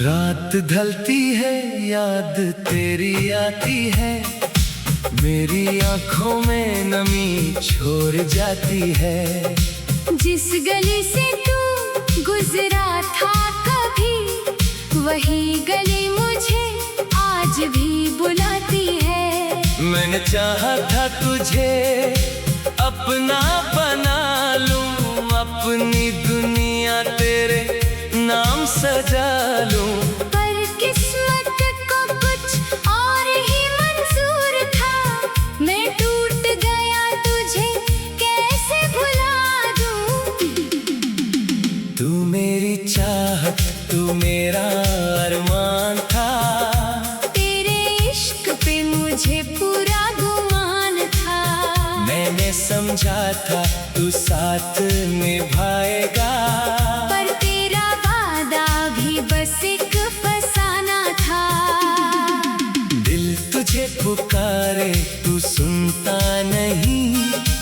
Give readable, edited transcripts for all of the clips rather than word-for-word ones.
रात ढलती है याद तेरी आती है, मेरी आंखों में नमी छोड़ जाती है। जिस गली से तू गुजरा था कभी, वही गली मुझे आज भी बुलाती है। मैंने चाहा था तुझे अपना बना लूं, अपनी दुनिया तेरे नाम सजा लूं। पर किस्मत को कुछ और ही मंजूर था, मैं टूट गया तुझे कैसे भुला दूं। तू मेरी चाहत, तू मेरा अरमान था, तेरे इश्क पे मुझे पूरा गुमान था। मैंने समझा था तू साथ निभाएगा, पर तेरा वादा भी बस एक फसाना था। दिल तुझे पुकारे तू सुनता नहीं,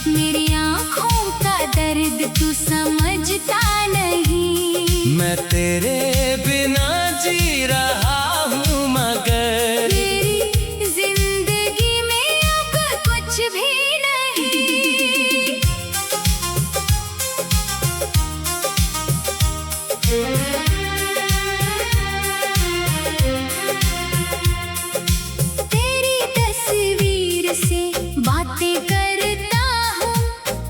मेरी आँखों का दर्द तू समझता नहीं। मैं तेरे बिना जी रहा हूँ मगर मेरी जिंदगी में अब कुछ भी नहीं। तेरी तस्वीर से बातें करता हूँ,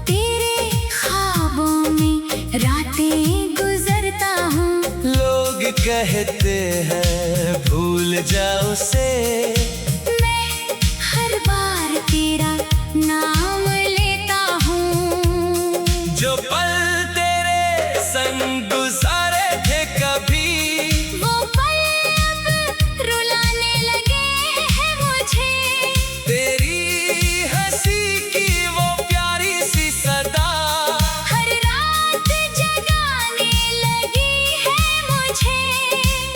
तेरे ख्वाबों में रातें गुजरता हूँ। लोग कहते हैं भूल जाओ उसे, मैं हर बार तेरा नाम लेता हूँ। जो पल तेरे संग गुजारे थे कभी, वो पल अब रुलाने लगे हैं मुझे। तेरी हंसी की वो प्यारी सी सदा हर रात जगाने लगी है मुझे।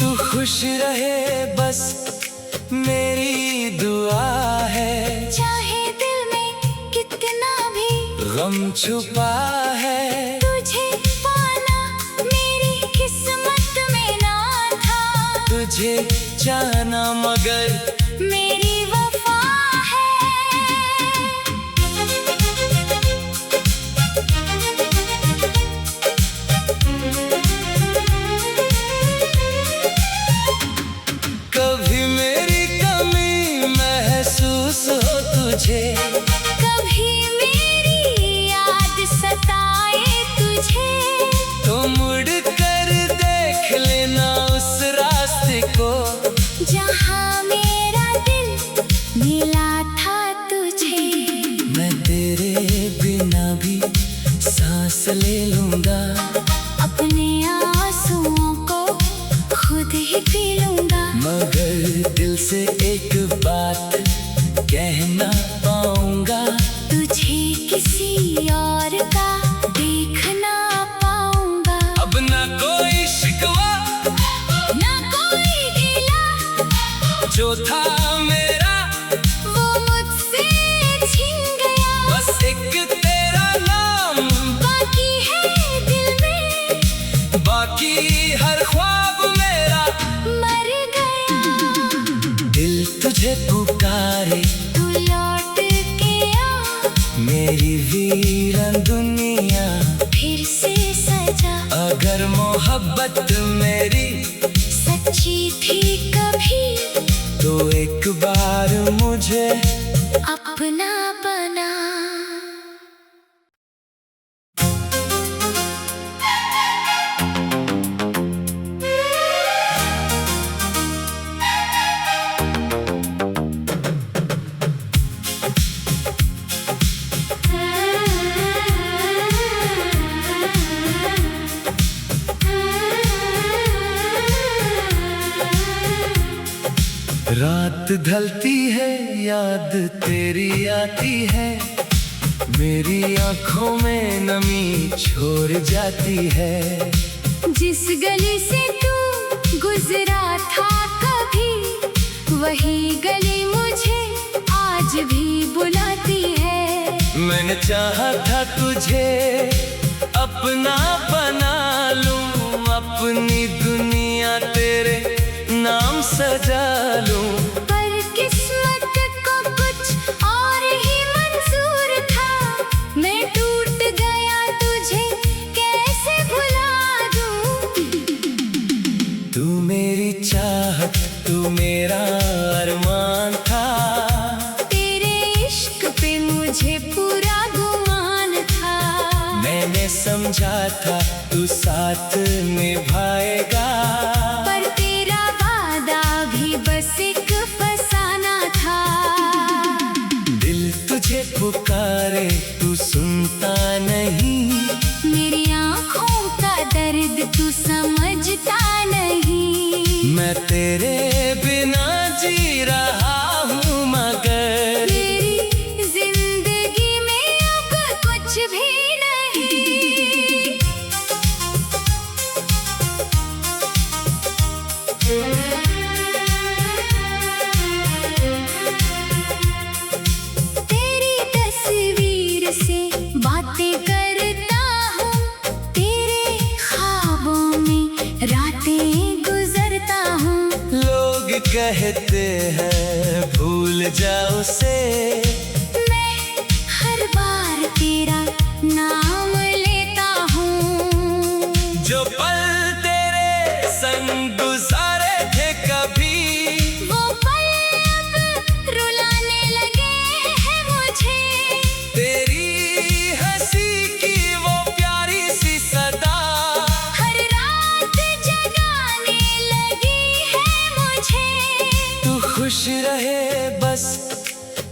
तू खुश रहे बस मेरी दुआ है, चाहे दिल में कितना भी गम छुपा है। तुझे पाना मेरी किस्मत में ना था, तुझे चाहना मगर मेरी वफा है। कभी मेरी कमी महसूस हो तुझे, कभी मेरी याद सताए तुझे, तो मुड़ कर देख लेना उस रास्ते को, जहाँ मेरा दिल मिला था तुझे। मैं तेरे बिना भी सांस ले लूंगा, अपने आंसुओं को खुद ही पी लूंगा। मगर दिल से एक बात कह ना पाऊंगा, तुझे किसी और का देख ना पाऊंगा। अब ना कोई शिकवा ना कोई गिला, जो था मेरा वो मुझसे छिन गया। बस एक तेरा नाम बाकी है दिल में, बाकी हर ख्वाब मेरा मर गया। दिल तुझे पुकारे तू लौट के आ, मेरी वीरन दुनिया फिर से सजा। अगर मोहब्बत मेरी सच्ची थी कभी, तो एक बार मुझे अपना बना। रात ढलती है याद तेरी आती है, मेरी आंखों में नमी छोड़ जाती है। जिस गली से तू गुजरा था कभी, वही गली मुझे आज भी बुलाती है। मैंने चाहा था तुझे अपना बना लूं, अपनी दुनिया तेरे नाम सजा लूं। पर किस्मत को कुछ और ही मंजूर था, मैं टूट गया तुझे कैसे भुला दूं। तू मेरी चाहत, तू मेरा अरमान था, तेरे इश्क पे मुझे पूरा गुमान था। मैंने समझा था तू साथ निभाएगा, पर तेरा वादा भी बस एक फसाना था। दिल तुझे पुकारे तू सुनता नहीं, मेरी आँखों का दर्द तू समझता नहीं। मैं तेरे बिना जी रहा हूँ मगर मेरी जिंदगी में अब कुछ भी नहीं। तेरी तस्वीर से बातें करता हूँ, तेरे ख्वाबों में रातें गुजरता हूँ। लोग कहते हैं भूल जाओ उसे, मैं हर बार तेरा नाम लेता हूँ। जो पल तेरे संग गुजारे थे कभी, वो पल अब रुलाने लगे हैं मुझे। तेरी हंसी की वो प्यारी सी सदा, हर रात जगाने लगी है मुझे। तू खुश रहे बस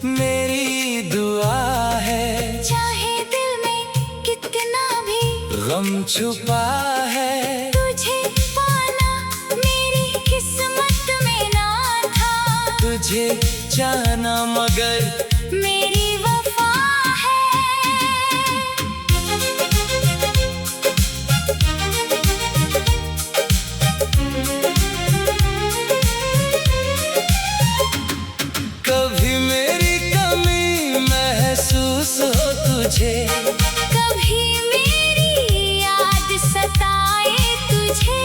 मेरी दुआ है, चाहे दिल में कितना भी गम छुपा है। तुझे पाना मेरी किस्मत में ना था, तुझे चाहना मगर मेरी वफा है। कभी मेरी कमी महसूस हो तुझे, कभी मेरी याद सताए तुझे,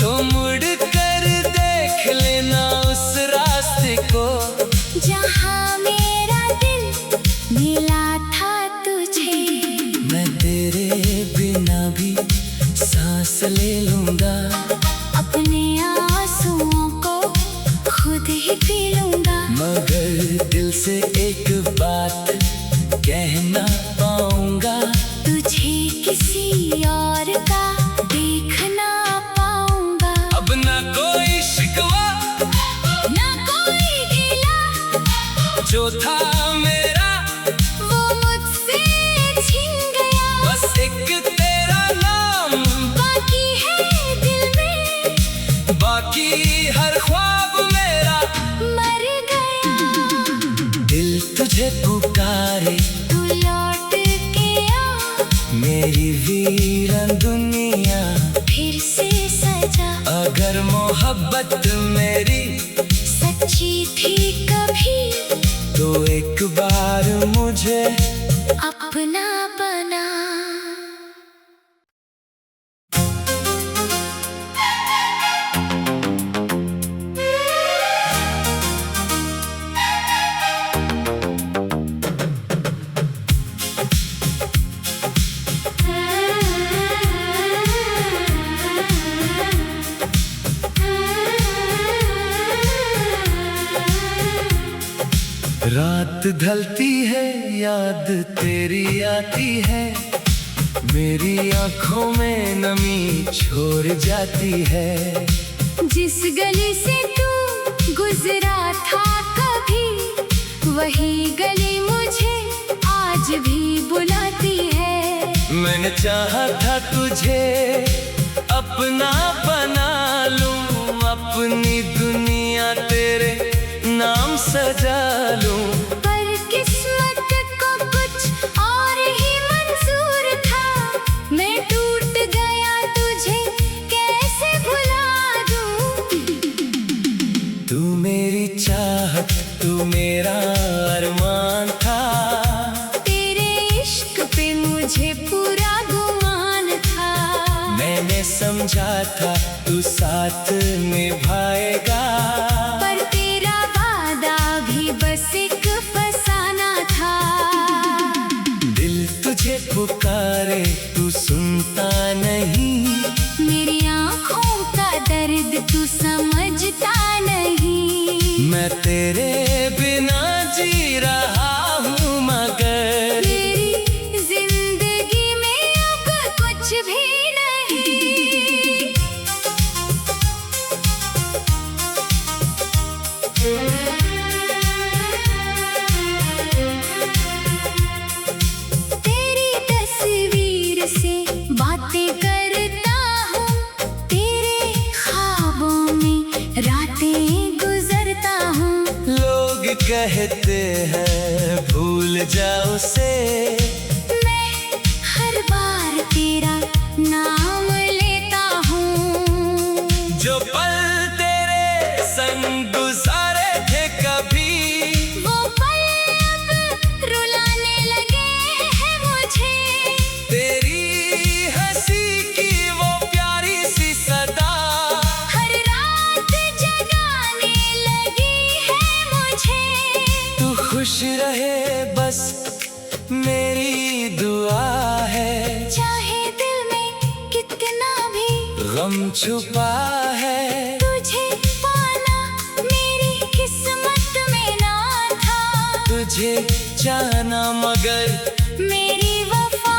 तो मुड़ कर देख लेना उस रास्ते को, जहाँ मेरा दिल मिला था तुझे। मैं तेरे बिना भी सांस ले लूंगा, अपने आंसुओं को खुद ही पी लूंगा। मगर दिल से एक बात कह ना पाऊंगा, तुझे किसी और का देख ना पाऊंगा। अब ना कोई शिकवा ना कोई गिला, जो था मेरा वो मुझसे छिन गया। बस एक तेरा नाम बाकी है दिल में, बाकी हर ख्वाब मेरा मर गया। दिल तुझे पुकारे तू लौट के आ, मेरी वीरन दुनिया फिर से सजा। अगर मोहब्बत मेरी सच्ची थी कभी, तो एक बार मुझे अपना बना। रात ढलती है याद तेरी आती है, मेरी आंखों में नमी छोड़ जाती है। जिस गली से तू गुजरा था कभी, वही गली मुझे आज भी बुलाती है। मैंने चाहा था तुझे अपना बना लूं, अपनी दुनिया तेरे नाम सजा लूं। पर किस्मत को कुछ और ही मंजूर था, मैं टूट गया तुझे कैसे भुला दूं। तू मेरी चाहत, तू मेरा अरमान था, तेरे इश्क पे मुझे पूरा गुमान था। मैंने समझा था तू साथ निभाएगा, सुनता नहीं। मेरी आँखों का दर्द तू समझता नहीं। मैं तेरे बिना जी रहा हूँ मगर मेरी जिंदगी में अब कुछ भी नहीं। तेरी तस्वीर से बातें करता हूँ, तेरे ख्वाबों में रातें गुजरता हूँ। लोग कहते हैं भूल जाओ उसे, मैं हर बार तेरा नाम लेता हूँ। जो पल तेरे संग गुजारे थे कभी, वो पल अब रुलाने लगे हैं मुझे। तेरी हंसी की वो प्यारी सी सदा हर रात जगाने लगी है मुझे। तू खुश रहे बस मेरी दुआ है। चाहे दिल में कितना भी गम छुपा है, तुझे पाना मेरी किस्मत में ना था। तुझे चाहना मगर मेरी वफा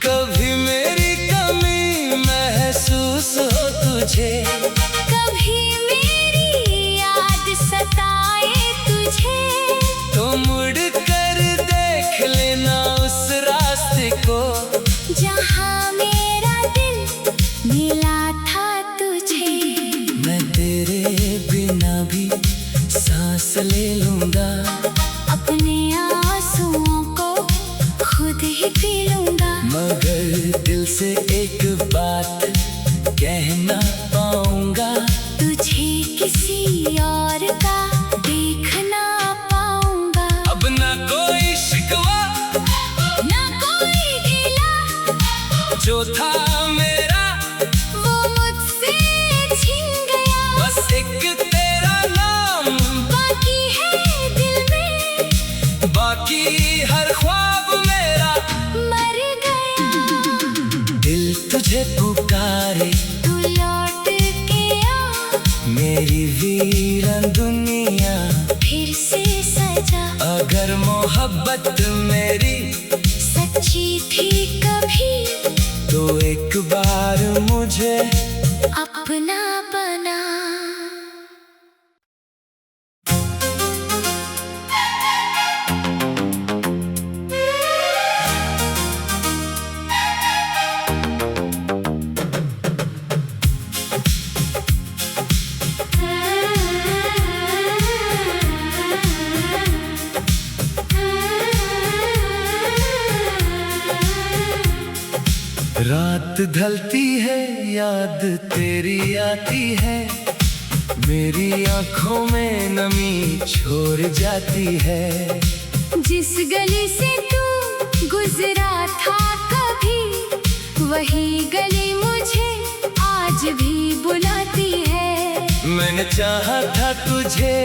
कभी मेरी कमी महसूस हो तुझे, कभी मेरी याद सताए तुझे। तो मुड़ कर देख लेना उस रास्ते को जहाँ मेरा दिल मिला था तुझे। मैं तेरे बिना भी सांस ले लूंगा, अपने आंसुओं को खुद ही पी लूंगा। मगर दिल से एक बात कह ना पाऊंगा, तुझे किसी और का देख ना पाऊंगा। अब ना कोई शिकवा ना कोई गिला, जो था मेरा वो मुझसे छिन गया। बस एक तेरा नाम बाकी है दिल में, बाकी हर ख्वाब मेरा मर गया। दिल तुझे पुकारे, तू लौट के आ, मेरी वीरन दुनिया फिर से सजा। अगर मोहब्बत मेरी सच्ची थी कभी, तो एक बार मुझे अपना बना। रात ढलती है याद तेरी आती है, मेरी आंखों में नमी छोड़ जाती है। जिस गली से तू गुजरा था कभी, वही गली मुझे आज भी बुलाती है। मैंने चाहा था तुझे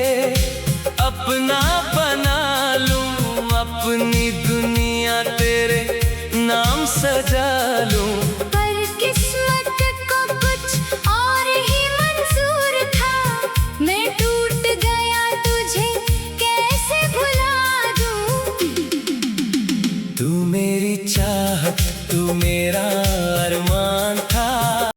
अपना